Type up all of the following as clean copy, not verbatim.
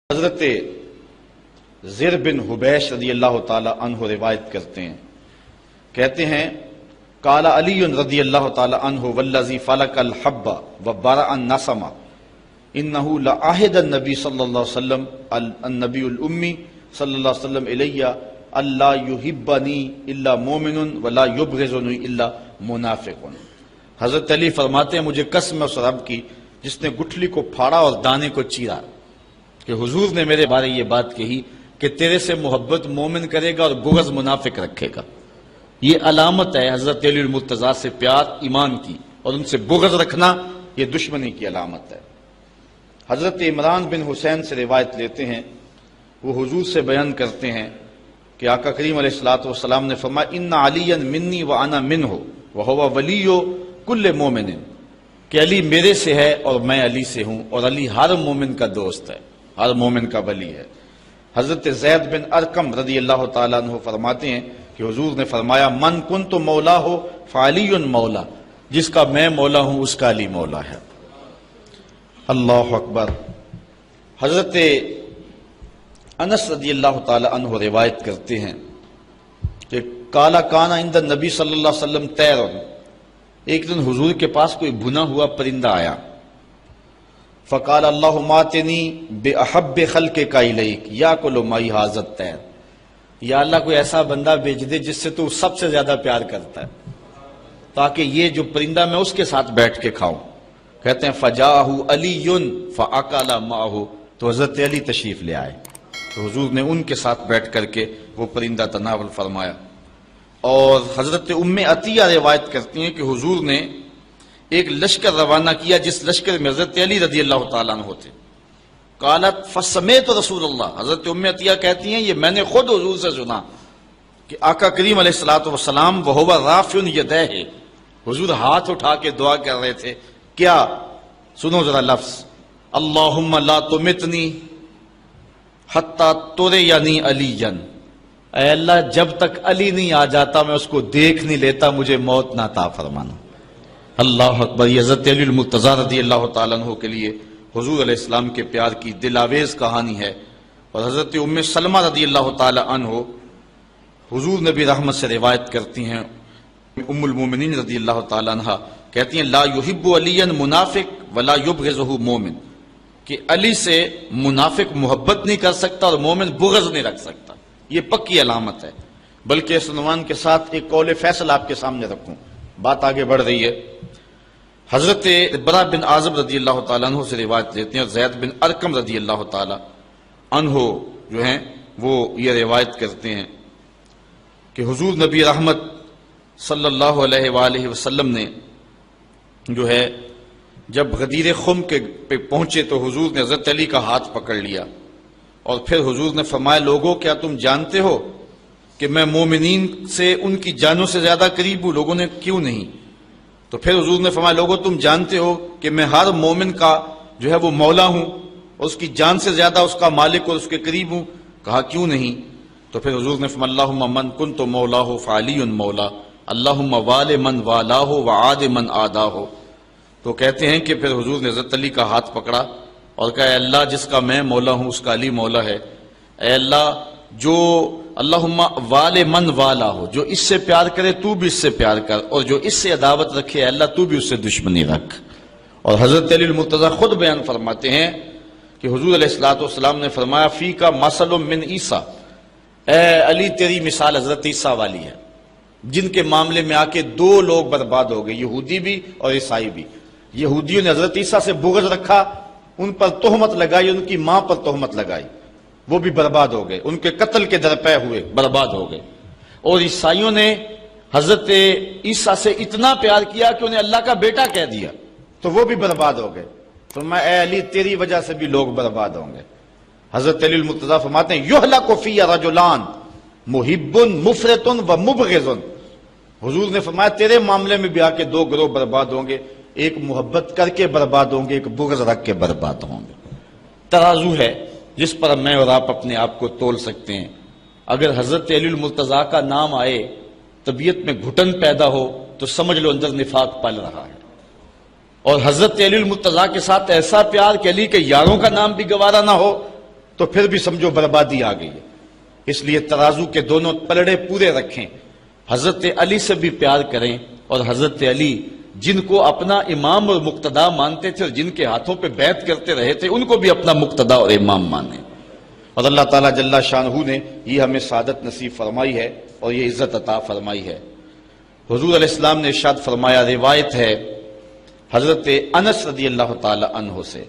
حضرت زر بن حبیش رضی اللہ تعالی عنہ روایت کرتے ہیں، کہتے ہیں قال علی رضی اللہ تعالی عنہ والذی فلق الحب وبرأ النسم انہ لعہد النبی صلی اللہ علیہ وسلم النبی الامی صلی اللہ علیہ وسلم الی اللہ یحبنی الا مومن ولا یبغضنی الا منافق۔ حضرت علی فرماتے ہیں مجھے قسم ہے اس رب کی جس نے گٹھلی کو پھاڑا اور دانے کو چیرا کہ حضور نے میرے بارے یہ بات کہی کہ تیرے سے محبت مومن کرے گا اور بغض منافق رکھے گا۔ یہ علامت ہے حضرت علی المرتضیٰ سے پیار ایمان کی، اور ان سے بغض رکھنا یہ دشمنی کی علامت ہے۔ حضرت عمران بن حسین سے روایت لیتے ہیں، وہ حضور سے بیان کرتے ہیں کہ آقا کریم علیہ السلام نے فرمایا ان علی منی وانا منہ وہو ولی کل مومن، کہ علی میرے سے ہے اور میں علی سے ہوں، اور علی ہر مومن کا دوست ہے، ہر مومن کا ولی ہے۔ حضرت زید بن ارقم رضی اللہ تعالیٰ عنہ فرماتے ہیں کہ حضور نے فرمایا من کنت مولا ہو فعلی مولا، جس کا میں مولا ہوں اس کا علی مولا ہے۔ اللہ اکبر۔ حضرت انس رضی اللہ تعالیٰ عنہ روایت کرتے ہیں کہ کالا کانا عند النبی صلی اللہ علیہ وسلم طیر، ایک دن حضور کے پاس کوئی بھنا ہوا پرندہ آیا، فقال اللہم آتنی بأحب خلقک الیک یاکل معی ھذا الطیر، یا اللہ کوئی ایسا بندہ بھیج دے جس سے تو سب سے زیادہ پیار کرتا ہے تاکہ یہ جو پرندہ میں اس کے ساتھ بیٹھ کے کھاؤں۔ کہتے ہیں فجاءہ علی فاکل معہ، تو حضرت علی تشریف لے آئے تو حضور نے ان کے ساتھ بیٹھ کر کے وہ پرندہ تناول فرمایا۔ اور حضرت ام عطیہ روایت کرتی ہیں کہ حضور نے ایک لشکر روانہ کیا جس لشکر میں حضرت علی رضی اللہ تعالیٰ عنہ تھے۔ قالت فسمیت رسول اللہ، حضرت ام عطیہ کہتی ہیں یہ میں نے خود حضور سے سنا کہ آقا کریم علیہ السلام وہو رافع یدیہ، حضور ہاتھ اٹھا کے دعا کر رہے تھے، کیا؟ سنو ذرا لفظ، اللہم لا تمتنی حتی ترینی علیٰ، اے اللہ جب تک علی نہیں آ جاتا میں اس کو دیکھ نہیں لیتا، مجھے موت نہ عطا فرمانا۔ اللہ اکبر۔ یہ حضرت علی المرتضیٰ رضی اللہ تعالیٰ عنہ کے لیے حضور علیہ السلام کے پیار کی دل آویز کہانی ہے۔ اور حضرت ام سلمہ رضی اللہ تعالیٰ عنہ حضور نبی رحمت سے روایت کرتی ہیں، ام المومنین رضی اللہ تعالیٰ عنہ کہتی ہیں لا یحب علی منافق ولا یبغضہ مومن، کہ علی سے منافق محبت نہیں کر سکتا اور مومن بغض نہیں رکھ سکتا۔ یہ پکی علامت ہے۔ بلکہ اس عنوان کے ساتھ ایک قول فیصل آپ کے سامنے رکھوں، بات آگے بڑھ رہی ہے۔ حضرت برا بن عازب رضی اللہ تعالیٰ عنہ سے روایت لیتے ہیں، اور زید بن ارقم رضی اللہ تعالیٰ عنہ جو ہیں وہ یہ روایت کرتے ہیں کہ حضور نبی رحمت صلی اللہ علیہ وآلہ وسلم نے جو ہے جب غدیر خم کے پہ پہنچے تو حضور نے حضرت علی کا ہاتھ پکڑ لیا، اور پھر حضور نے فرمایا لوگوں کیا تم جانتے ہو کہ میں مومنین سے ان کی جانوں سے زیادہ قریب ہوں؟ لوگوں نے کیوں نہیں؟ تو پھر حضور نے فرمایا لوگوں تم جانتے ہو کہ میں ہر مومن کا جو ہے وہ مولا ہوں اور اس کی جان سے زیادہ اس کا مالک اور اس کے قریب ہوں؟ کہا کیوں نہیں؟ تو پھر حضور نے فرمایا اللہم من کنت مولاہ فعلی مولا، اللہم وال من والاہ وعاد من آداہ۔ تو کہتے ہیں کہ پھر حضور نے حضرت علی کا ہاتھ پکڑا اور کہا اے اللہ جس کا میں مولا ہوں اس کا علی مولا ہے، اے اللہ جو اللہم وال من والا ہو، جو اس سے پیار کرے تو بھی اس سے پیار کر، اور جو اس سے عداوت رکھے اے اللہ تو بھی اس سے دشمنی رکھ۔ اور حضرت علی المرتضیٰ خود بیان فرماتے ہیں کہ حضور علیہ السلام نے فرمایا فی کا مثل من عیسیٰ، اے علی تیری مثال حضرت عیسیٰ والی ہے، جن کے معاملے میں آ کے دو لوگ برباد ہو گئے، یہودی بھی اور عیسائی بھی۔ یہودیوں نے حضرت عیسیٰ سے بغض رکھا، ان پر تہمت لگائی، ان کی ماں پر تہمت لگائی، وہ بھی برباد ہو گئے، ان کے قتل کے درپے ہوئے، برباد ہو گئے۔ اور عیسائیوں نے حضرت عیسیٰ سے اتنا پیار کیا کہ انہیں اللہ کا بیٹا کہہ دیا، تو وہ بھی برباد ہو گئے۔ فرمایا اے علی تیری وجہ سے بھی لوگ برباد ہوں گے۔ حضرت علی المرتضیٰ فرماتے ہیں یہلک فی رجلان محب مفرط و مبغض، حضور نے فرمایا تیرے معاملے میں بھی آ کے دو گروہ برباد ہوں گے، ایک محبت کر کے برباد ہوں گے، ایک بغض رکھ کے برباد ہوں گے۔ ترازو ہے جس پر میں اور آپ اپنے آپ کو تول سکتے ہیں۔ اگر حضرت علی المرتضیٰ کا نام آئے طبیعت میں گھٹن پیدا ہو تو سمجھ لو اندر نفاق پل رہا ہے، اور حضرت علی المرتضیٰ کے ساتھ ایسا پیار کہ علی کے یاروں کا نام بھی گوارا نہ ہو تو پھر بھی سمجھو بربادی آ گئی ہے۔ اس لیے ترازو کے دونوں پلڑے پورے رکھیں، حضرت علی سے بھی پیار کریں، اور حضرت علی جن کو اپنا امام اور مقتدا مانتے تھے اور جن کے ہاتھوں پہ بیعت کرتے رہے تھے، ان کو بھی اپنا مقتدا اور امام مانیں۔ اور اللہ تعالیٰ جل شانہ نے یہ ہمیں سعادت نصیب فرمائی ہے اور یہ عزت عطا فرمائی ہے۔ حضور علیہ السلام نے ارشاد فرمایا، روایت ہے حضرت انس رضی اللہ تعالی عنہ سے،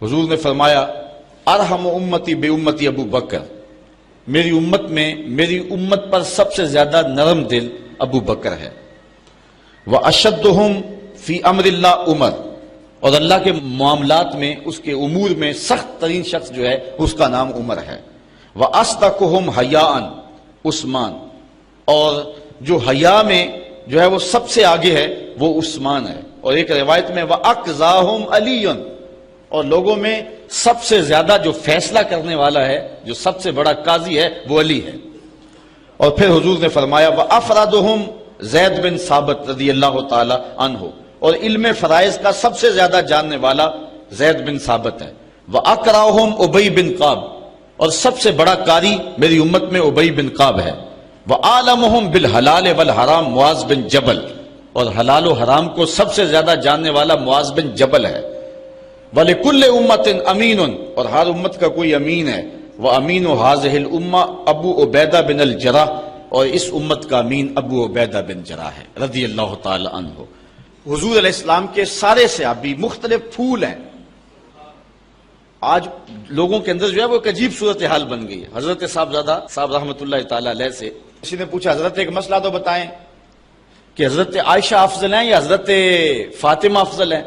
حضور نے فرمایا، ارحم امتی بے امتی ابو بکر، میری امت میں میری امت پر سب سے زیادہ نرم دل ابو بکر ہے، واشدہم فی امر اللہ عمر، اور اللہ کے معاملات میں اس کے امور میں سخت ترین شخص جو ہے اس کا نام عمر ہے، واصدقہم حیاء عثمان، اور جو حیا میں جو ہے وہ سب سے آگے ہے وہ عثمان ہے، اور ایک روایت میں وَأَقْضَاهُمْ عَلِيٌّ، اور لوگوں میں سب سے زیادہ جو فیصلہ کرنے والا ہے، جو سب سے بڑا قاضی ہے، وہ علی ہے۔ اور پھر حضور نے فرمایا وَأَفْرَدُهُمْ زید بن ثابت رضی اللہ تعالی عنہ، اور علم فرائض کا سب سے زیادہ جاننے والا زید بن ثابت ہے۔ وَأَقْرَأُهُمْ أُبَيْ بن قعب، اور سب سے بڑا قاری میری امت میں ابی بن قعب ہے۔ وَعَالَمُهُمْ بِالْحَلَالِ وَالْحَرَامِ معاذ بن جبل، اور حلال و حرام کو سب سے زیادہ جاننے والا معاذ بن جبل ہے۔ وَلِكُلِّ أُمَّةٍ أَمِينٌ، اور ہر امت کا کوئی امین ہے۔ وَأَمِينُ هَذِهِ الْأُمَّةِ ابو عبیدہ بن الجراح، اور اس امت کا امین ابو عبیدہ بن جراح ہے رضی اللہ تعالی عنہ۔ حضور علیہ السلام کے سارے صحابی مختلف پھول ہیں۔ آج لوگوں کے اندر جو ہے وہ ایک عجیب صورتحال بن گئی ہے۔ حضرت صاحبزادہ صاحب رحمۃ اللہ تعالی علیہ سے کسی نے پوچھا، حضرت ایک مسئلہ تو بتائیں کہ حضرت عائشہ افضل ہیں یا حضرت فاطمہ افضل ہیں؟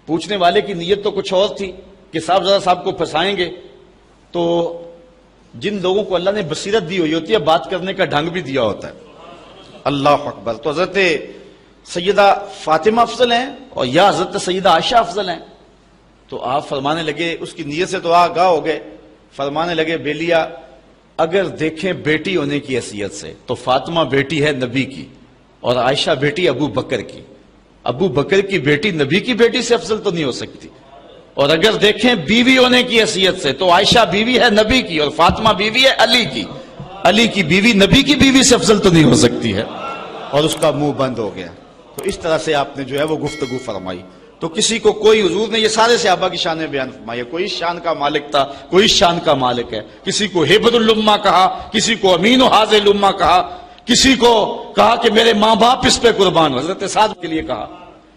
پوچھنے والے کی نیت تو کچھ اور تھی کہ صاحبزادہ صاحب کو پھنسائیں گے، تو جن لوگوں کو اللہ نے بصیرت دی ہوئی ہوتی ہے بات کرنے کا ڈھنگ بھی دیا ہوتا ہے۔ اللہ اکبر۔ تو حضرت سیدہ فاطمہ افضل ہیں اور یا حضرت سیدہ عائشہ افضل ہیں؟ تو آپ فرمانے لگے، اس کی نیت سے تو آگاہ ہو گئے، فرمانے لگے بیلیا اگر دیکھیں بیٹی ہونے کی حیثیت سے تو فاطمہ بیٹی ہے نبی کی اور عائشہ بیٹی ابو بکر کی۔ ابو بکر کی بیٹی نبی کی بیٹی سے افضل تو نہیں ہو سکتی، اور اگر دیکھیں بیوی ہونے کی حیثیت سے تو عائشہ بیوی ہے نبی کی اور فاطمہ بیوی ہے علی کی۔ علی کی بیوی نبی کی بیوی سے افضل تو نہیں ہو سکتی ہے، اور اس کا منہ بند ہو گیا۔ تو اس طرح سے آپ نے جو ہے وہ گفتگو فرمائی۔ تو کسی کو کوئی، حضور نے یہ سارے صحابہ کی شانیں بیان فرمائی، کوئی اس شان کا مالک تھا، کوئی اس شان کا مالک ہے۔ کسی کو ہبر الامہ کہا، کسی کو امین حاضر الامہ کہا، کسی کو کہا کہ میرے ماں باپ اس پہ قربان ہو، حضرت سعد کے لیے کہا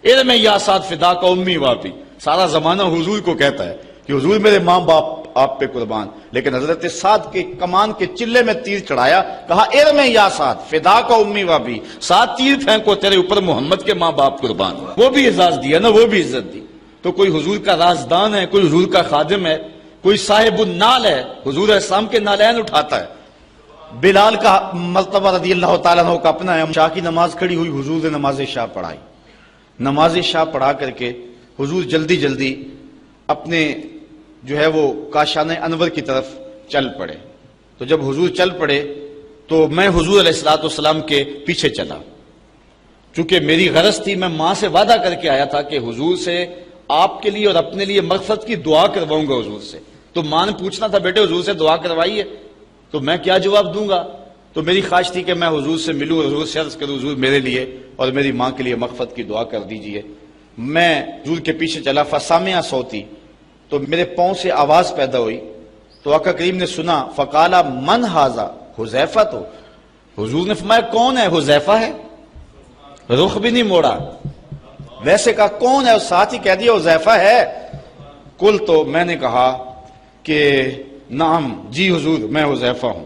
علم یا سعد فدا کا امی واپی۔ سارا زمانہ حضور کو کہتا ہے کہ حضور میرے ماں باپ آپ پہ قربان، لیکن حضرت سعد کے کمان کے چلے میں تیر چڑھایا، کہا ارم یا سعد فدا کا امی وابی، سعد تیر پھینکو تیرے اوپر محمد کے ماں باپ قربان۔ وہ بھی اعزاز دیا نا، وہ بھی عزت دی۔ تو کوئی حضور کا رازدان ہے، کوئی حضور کا خادم ہے، کوئی صاحب النال ہے، حضور اسلام کے نالین اٹھاتا ہے۔ بلال کا مرتبہ رضی اللہ تعالیٰ عنہ کا اپنا ہے۔ شاہ کی نماز کھڑی ہوئی، حضور نے نماز شاہ پڑھائی۔ نماز شاہ پڑھا کر کے حضور جلدی جلدی اپنے جو ہے وہ کاشان انور کی طرف چل پڑے۔ تو جب حضور چل پڑے تو میں حضور علیہ السلام کے پیچھے چلا، چونکہ میری غرض تھی، میں ماں سے وعدہ کر کے آیا تھا کہ حضور سے آپ کے لیے اور اپنے لیے مغفرت کی دعا کرواؤں گا حضور سے۔ تو ماں نے پوچھنا تھا بیٹے حضور سے دعا کروائیے، تو میں کیا جواب دوں گا؟ تو میری خواہش تھی کہ میں حضور سے ملوں، حضور سے عرض کروں حضور میرے لیے اور میری ماں کے لیے مغفرت کی دعا کر دیجئے۔ میں حضور کے پیچھے چلا، فسامع صوتی، تو میرے پاؤں سے آواز پیدا ہوئی، تو آقا کریم نے سنا، فقالا من ھذا حذیفہ، تو حضور نے فرمایا کون ہے؟ حذیفہ ہے۔ رخ بھی نہیں موڑا، ویسے کہا کون ہے، اور ساتھ ہی کہہ دیا حذیفہ ہے۔ کل تو میں نے کہا کہ نعم جی حضور میں حذیفہ ہوں۔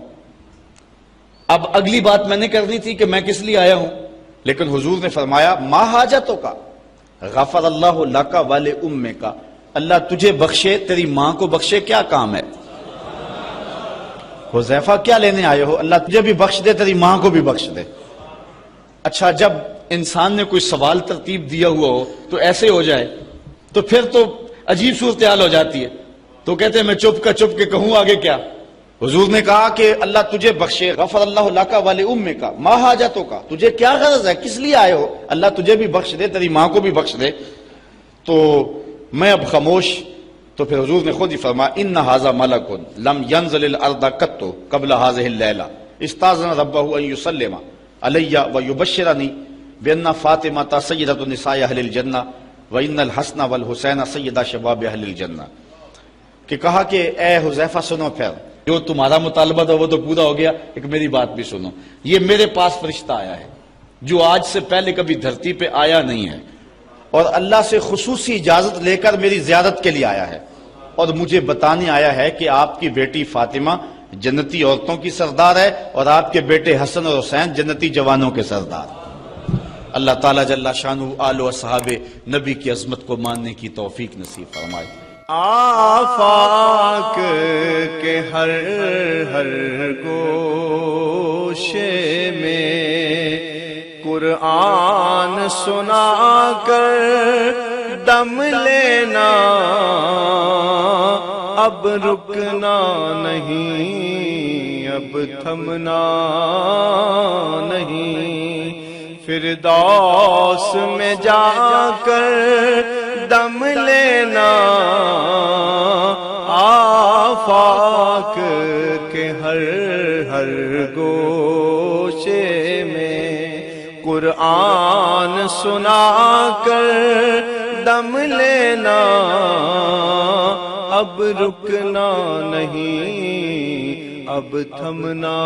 اب اگلی بات میں نے کرنی تھی کہ میں کس لیے آیا ہوں، لیکن حضور نے فرمایا ما حاجتوں کا غفر اللہ لک ول امک، اللہ تجھے بخشے تیری ماں کو بخشے، کیا کام ہے؟ حذیفہ کیا لینے آئے ہو؟ اللہ تجھے بھی بخش دے تیری ماں کو بھی بخش دے۔ اچھا جب انسان نے کوئی سوال ترتیب دیا ہوا ہو تو ایسے ہو جائے تو پھر تو عجیب صورتحال ہو جاتی ہے، تو کہتے ہیں میں چپ کا چپ کے کہوں آگے کیا؟ حضور نے کہا کہ اللہ تجھے بخشے، غفر اللہ لک ول امک ما حاجتوں کا، تجھے کیا غرض ہے، کس لیے آئے ہو؟ اللہ تجھے بھی بخش دے تیری ماں کو بھی بخش دے۔ تو میں اب خاموش تو پھر حضور نے خود ہی فرمایا ان ھذا ملک لم ينزل الارض قط قبل هذه الليله استاذن ربه ان يسلم علی ويبشرني بان فاطمہ سیدۃ النساء اہل الجنہ وان الحسن والحسین سیدہ شباب اہل الجنہ، کہ کہا کہ اے حذیفہ سنو، پھر جو تمہارا مطالبہ تھا وہ تو پورا ہو گیا، ایک میری بات بھی سنو، یہ میرے پاس فرشتہ آیا ہے جو آج سے پہلے کبھی دھرتی پہ آیا نہیں ہے، اور اللہ سے خصوصی اجازت لے کر میری زیارت کے لیے آیا ہے، اور مجھے بتانے آیا ہے کہ آپ کی بیٹی فاطمہ جنتی عورتوں کی سردار ہے اور آپ کے بیٹے حسن اور حسین جنتی جوانوں کے سردار۔ اللہ تعالیٰ جل شانہ آل و اصحاب نبی کی عظمت کو ماننے کی توفیق نصیب فرمائے۔ آفاق کے ہر ہر گوشے میں قرآن سنا کر دم لینا، اب رکنا نہیں، اب تھمنا نہیں، فردوس میں جا کر دم لینا، آفاق کے ہر ہر گوشے میں قرآن سنا کر دم لینا، اب رکنا نہیں، اب تھمنا